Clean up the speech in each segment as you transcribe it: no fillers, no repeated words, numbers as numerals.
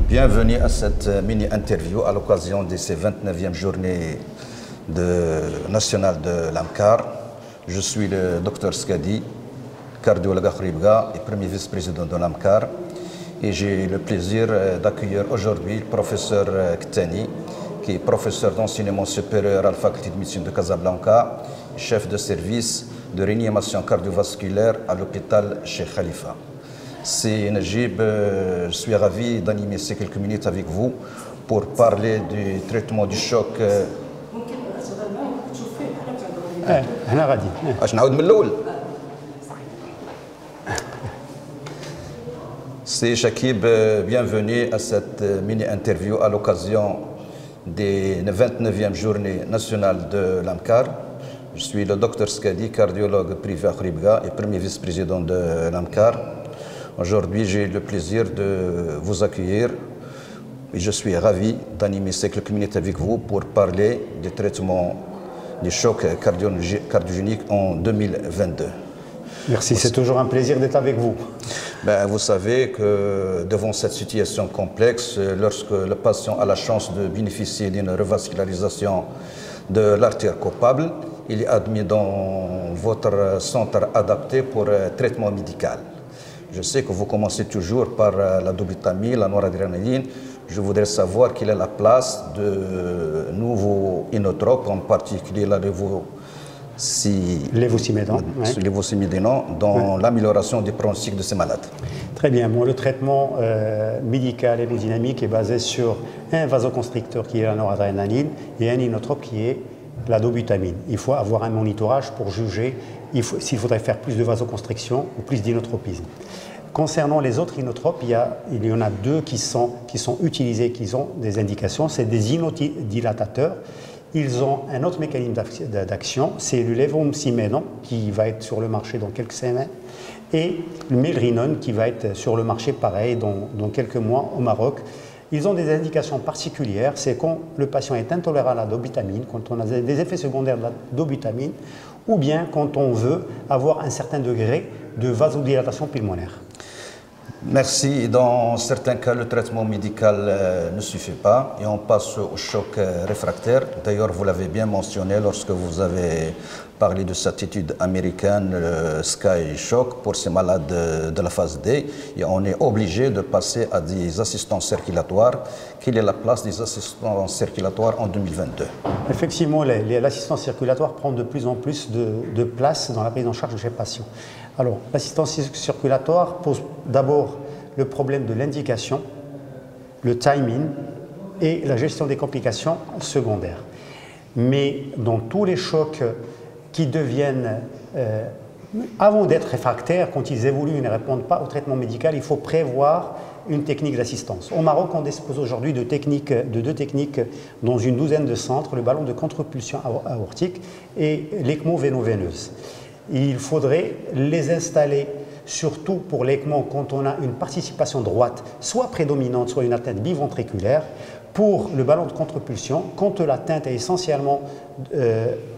Bienvenue à cette mini-interview à l'occasion de ces 29e journées nationales de l'AMCAR. Je suis le Dr Skadi, cardiologue à Khouribga et premier vice-président de l'AMCAR. Et j'ai le plaisir d'accueillir aujourd'hui le professeur Ktani, qui est professeur d'enseignement supérieur à la faculté de médecine de Casablanca, chef de service de réanimation cardiovasculaire à l'hôpital Cheikh Khalifa. C'est Najib, je suis ravi d'animer ces quelques minutes avec vous pour parler du traitement du choc. C'est Shakib, bienvenue à cette mini-interview à l'occasion des 29e journées nationales de l'AMCAR. Je suis le Dr Skadi, cardiologue privé à Khouribga et premier vice-président de l'AMCAR. Aujourd'hui, j'ai le plaisir de vous accueillir et je suis ravi d'animer ces quelques minutes avec vous pour parler du traitement du choc cardiogénique en 2022. Merci, c'est toujours un plaisir d'être avec vous. Vous savez que devant cette situation complexe, lorsque le patient a la chance de bénéficier d'une revascularisation de l'artère coupable, il est admis dans votre centre adapté pour traitement médical. Je sais que vous commencez toujours par la dobutamine, la noradrénaline. Je voudrais savoir quelle est la place de nouveaux inotropes, en particulier la lévocimédénon, dans l'amélioration du pronostic de ces malades. Très bien. Bon, le traitement médical hémodynamique est basé sur un vasoconstricteur qui est la noradrénaline et un inotrope qui est la dobutamine. Il faut avoir un monitorage pour juger s'il faudrait faire plus de vasoconstriction ou plus d'inotropisme. Concernant les autres inotropes, il y en a deux qui sont utilisés, qui ont des indications. C'est des inodilatateurs. Ils ont un autre mécanisme d'action, c'est le lévocimédénon qui va être sur le marché dans quelques semaines et le melrinone qui va être sur le marché pareil dans quelques mois au Maroc. Ils ont des indications particulières, c'est quand le patient est intolérant à la dobutamine, quand on a des effets secondaires de la dobutamine, ou bien quand on veut avoir un certain degré de vasodilatation pulmonaire. Merci. Dans certains cas, le traitement médical ne suffit pas et on passe au choc réfractaire. D'ailleurs, vous l'avez bien mentionné lorsque vous avez parlé de cette étude américaine, le Sky Shock, pour ces malades de la phase D. Et on est obligé de passer à des assistants circulatoires. Quelle est la place des assistants circulatoires en 2022? Effectivement, l'assistance circulatoire prend de plus en plus de place dans la prise en charge de ces patients. Alors, l'assistance circulatoire pose d'abord le problème de l'indication, le timing et la gestion des complications secondaires. Mais dans tous les chocs qui deviennent, avant d'être réfractaires, quand ils évoluent et ne répondent pas au traitement médical, il faut prévoir une technique d'assistance. Au Maroc, on dispose aujourd'hui de deux techniques dans une douzaine de centres, le ballon de contre-pulsion aortique et l'ECMO véno-veineuse. Il faudrait les installer, surtout pour l'ECMO, quand on a une participation droite, soit prédominante, soit une atteinte biventriculaire. Pour le ballon de contre-pulsion, quand l'atteinte est essentiellement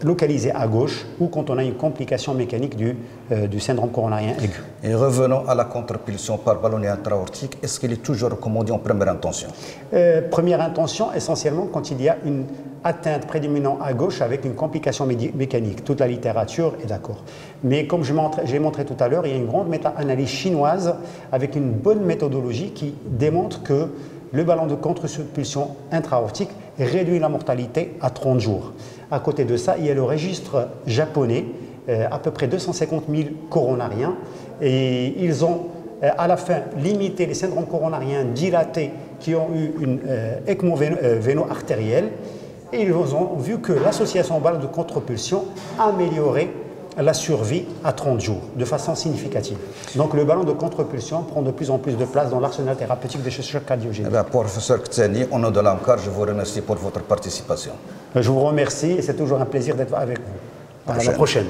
localisée à gauche ou quand on a une complication mécanique du syndrome coronarien aigu. Et revenons à la contre-pulsion par ballonnet intra-aortique. Est-ce qu'elle est toujours recommandée en première intention? Première intention, essentiellement quand il y a une atteinte prédominante à gauche avec une complication mécanique. Toute la littérature est d'accord. Mais comme j'ai montré tout à l'heure, il y a une grande méta-analyse chinoise avec une bonne méthodologie qui démontre que le ballon de contre-pulsion intra-aortique réduit la mortalité à 30 jours. À côté de ça, il y a le registre japonais, à peu près 250 000 coronariens, et ils ont à la fin limité les syndromes coronariens dilatés qui ont eu une ECMO véno-artérielle, et ils ont vu que l'association ballon de contre-pulsion améliorait la survie à 30 jours, de façon significative. Donc le ballon de contre-pulsion prend de plus en plus de place dans l'arsenal thérapeutique des chocs cardiogéniques. Professeur Ktani, au nom de l'AMCAR, je vous remercie pour votre participation. Je vous remercie et c'est toujours un plaisir d'être avec vous. À la prochaine.